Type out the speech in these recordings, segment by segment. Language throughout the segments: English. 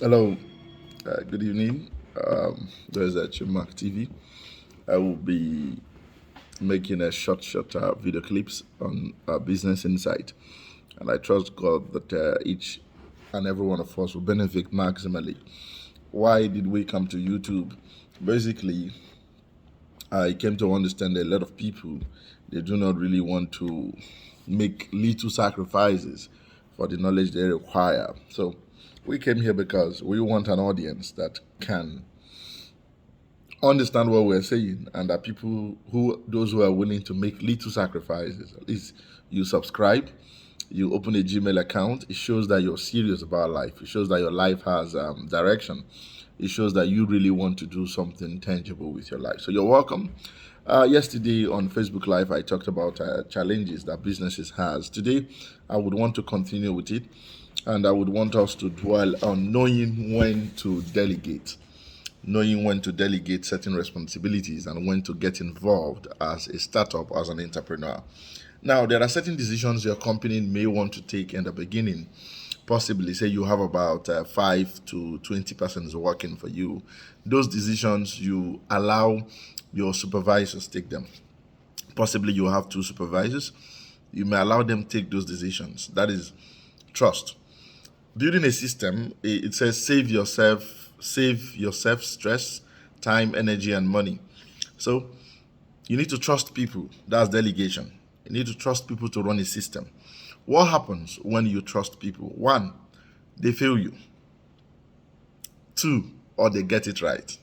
Hello, good evening. There's Chimark TV. I will be making a short video clips on business insight, and I trust God that each and every one of us will benefit maximally. Why did we come to YouTube? Basically, I came to understand that a lot of people they do not really want to make little sacrifices for the knowledge they require. So we came here because we want an audience that can understand what we're saying and that people who those who are willing to make little sacrifices, at least you subscribe, you open a Gmail account. It shows that you're serious about life. It shows that your life has direction. It shows that you really want to do something tangible with your life. So you're welcome. Yesterday on Facebook Live, I talked about challenges that businesses has. Today, I would want to continue with it, and I would want us to dwell on knowing when to delegate certain responsibilities and when to get involved as a startup, as an entrepreneur. Now, there are certain decisions your company may want to take in the beginning. Possibly, say you have about 5 to 20 persons working for you. Those decisions you allow your supervisors take them. Possibly, you have two supervisors. You may allow them take those decisions. That is trust. Building a system, it says save yourself stress, time, energy, and money. So you need to trust people. That's delegation. You need to trust people to run a system. What happens when you trust people? One, they fail you. Two, or they get it right.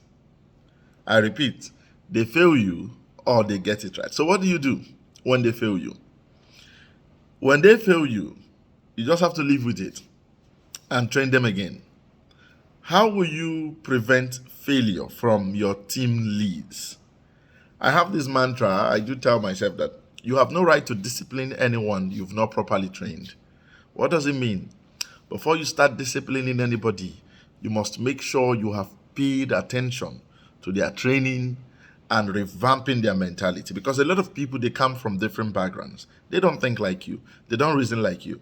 I repeat, they fail you or they get it right. So what do you do when they fail you? When they fail you, you just have to live with it and train them again. How will you prevent failure from your team leads? I have this mantra. I do tell myself that you have no right to discipline anyone you've not properly trained. What does it mean? Before you start disciplining anybody, you must make sure you have paid attention to their training and revamping their mentality. Because a lot of people, they come from different backgrounds. They don't think like you, they don't reason like you.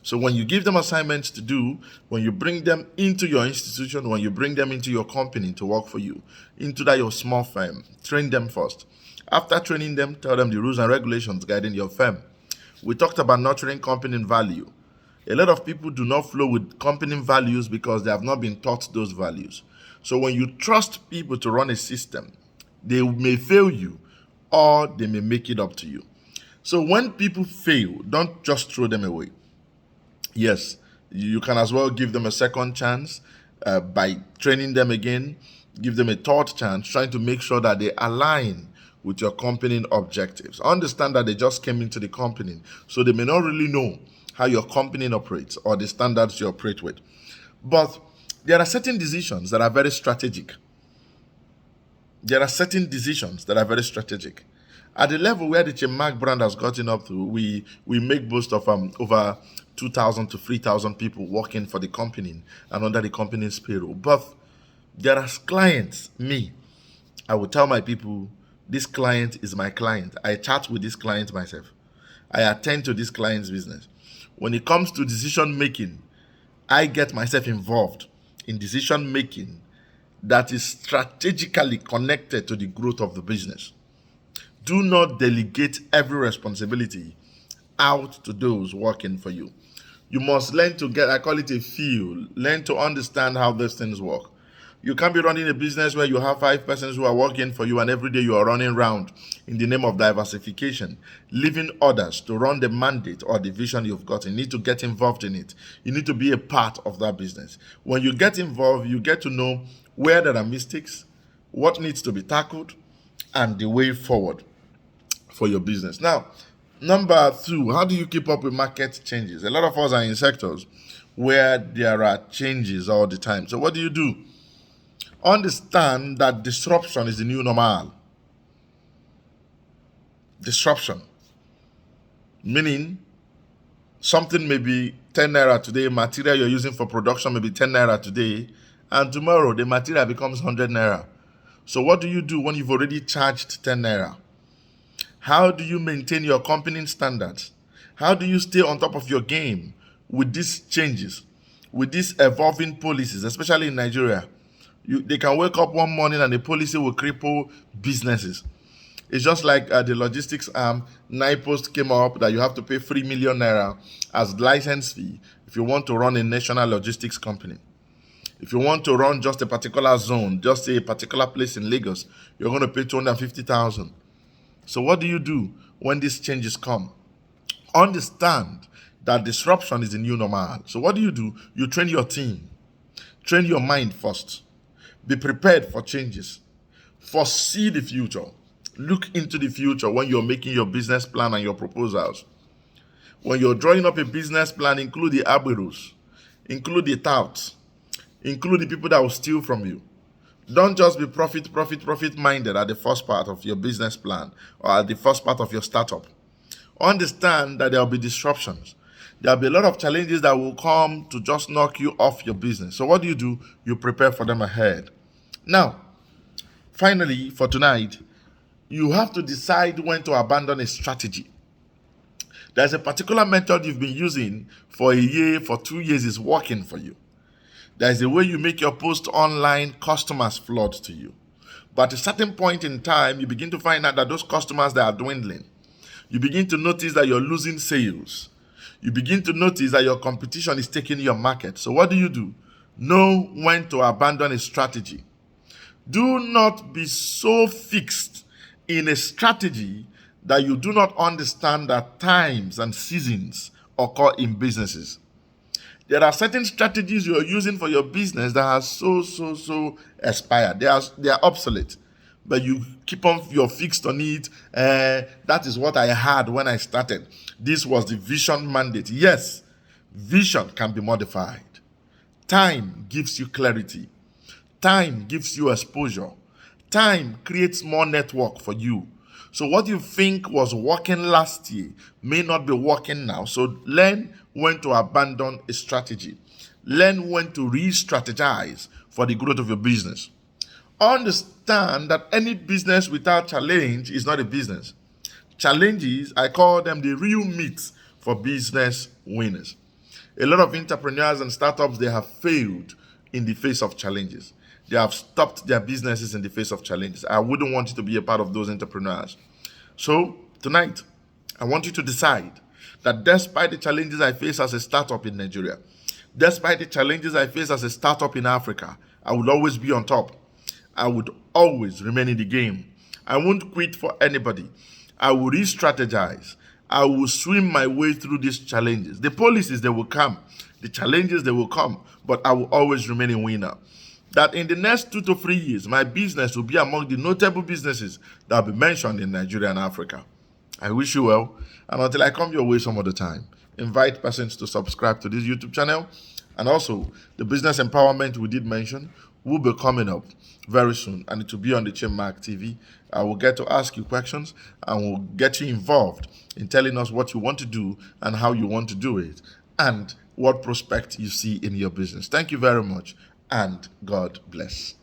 So when you give them assignments to do, when you bring them into your institution, when you bring them into your company to work for you, into that your small firm, train them first. After training them, tell them the rules and regulations guiding your firm. We talked about nurturing company value. A lot of people do not flow with company values because they have not been taught those values. So when you trust people to run a system, they may fail you or they may make it up to you. So when people fail, don't just throw them away. Yes, you can as well give them a second chance by training them again, give them a third chance, trying to make sure that they align with your company objectives. Understand that they just came into the company, so they may not really know how your company operates or the standards you operate with. But there are certain decisions that are very strategic. There are certain decisions that are very strategic. At the level where the Chimark brand has gotten up to, we make boast of over 2,000 to 3,000 people working for the company and under the company's payroll. But there are clients, me, I will tell my people, this client is my client. I chat with this client myself. I attend to this client's business. When it comes to decision making, I get myself involved in decision making that is strategically connected to the growth of the business. Do not delegate every responsibility out to those working for you. You must learn to get, I call it a feel, learn to understand how these things work. You can't be running a business where you have 5 persons who are working for you and every day you are running around in the name of diversification, leaving others to run the mandate or the vision you've got. You need to get involved in it. You need to be a part of that business. When you get involved, you get to know where there are mistakes, what needs to be tackled, and the way forward for your business. Now, number two, how do you keep up with market changes? A lot of us are in sectors where there are changes all the time. So what do? Understand that disruption is the new normal. Disruption. Meaning something may be 10 naira today, material you're using for production may be 10 naira today, and tomorrow the material becomes 100 naira. So what do you do when you've already charged 10 naira? How do you maintain your company standards? How do you stay on top of your game with these changes? with these evolving policies, especially in Nigeria. They can wake up one morning and the policy will cripple businesses. It's just like the logistics arm, NIPOST came up that you have to pay 3 million naira as license fee if you want to run a national logistics company. If you want to run just a particular zone, just a particular place in Lagos, you're going to pay 250,000. So what do you do when these changes come? Understand that disruption is the new normal. So what do? You train your team. Train your mind first. Be prepared for changes. Foresee the future. Look into the future when you're making your business plan and your proposals. When you're drawing up a business plan, include the aburos, include the touts, include the people that will steal from you. Don't just be profit minded at the first part of your business plan or at the first part of your startup. Understand that there will be disruptions. There will be a lot of challenges that will come to just knock you off your business. So what do? You prepare for them ahead. Now, finally, for tonight, you have to decide when to abandon a strategy. There's a particular method you've been using for a year, for 2 years, is working for you. There's a way you make your post online, customers flood to you. But at a certain point in time, you begin to find out that those customers, they are dwindling. You begin to notice that you're losing sales. You begin to notice that your competition is taking your market. So what do? Know when to abandon a strategy. Do not be so fixed in a strategy that you do not understand that times and seasons occur in businesses. There are certain strategies you are using for your business that are so expired. They are obsolete. But you keep on, you're fixed on it. That is what I had when I started. This was the vision mandate. Yes, vision can be modified. Time gives you clarity. Time gives you exposure. Time creates more network for you. So what you think was working last year may not be working now. So learn when to abandon a strategy. Learn when to re-strategize for the growth of your business. Understand that any business without challenge is not a business. Challenges, I call them the real meat for business winners. A lot of entrepreneurs and startups, they have failed in the face of challenges. They have stopped their businesses in the face of challenges. I wouldn't want you to be a part of those entrepreneurs. So tonight, I want you to decide that despite the challenges I face as a startup in Nigeria, despite the challenges I face as a startup in Africa, I will always be on top. I would always remain in the game. I won't quit for anybody. I will re-strategize. I will swim my way through these challenges. The policies, they will come. The challenges, they will come. But I will always remain a winner. That in the next 2 to 3 years, my business will be among the notable businesses that will be mentioned in Nigeria and Africa. I wish you well. And until I come your way some other time, invite persons to subscribe to this YouTube channel. And also, the business empowerment we did mention will be coming up very soon. And it will be on the Chinmark TV. I will get to ask you questions and we'll get you involved in telling us what you want to do and how you want to do it and what prospect you see in your business. Thank you very much and God bless.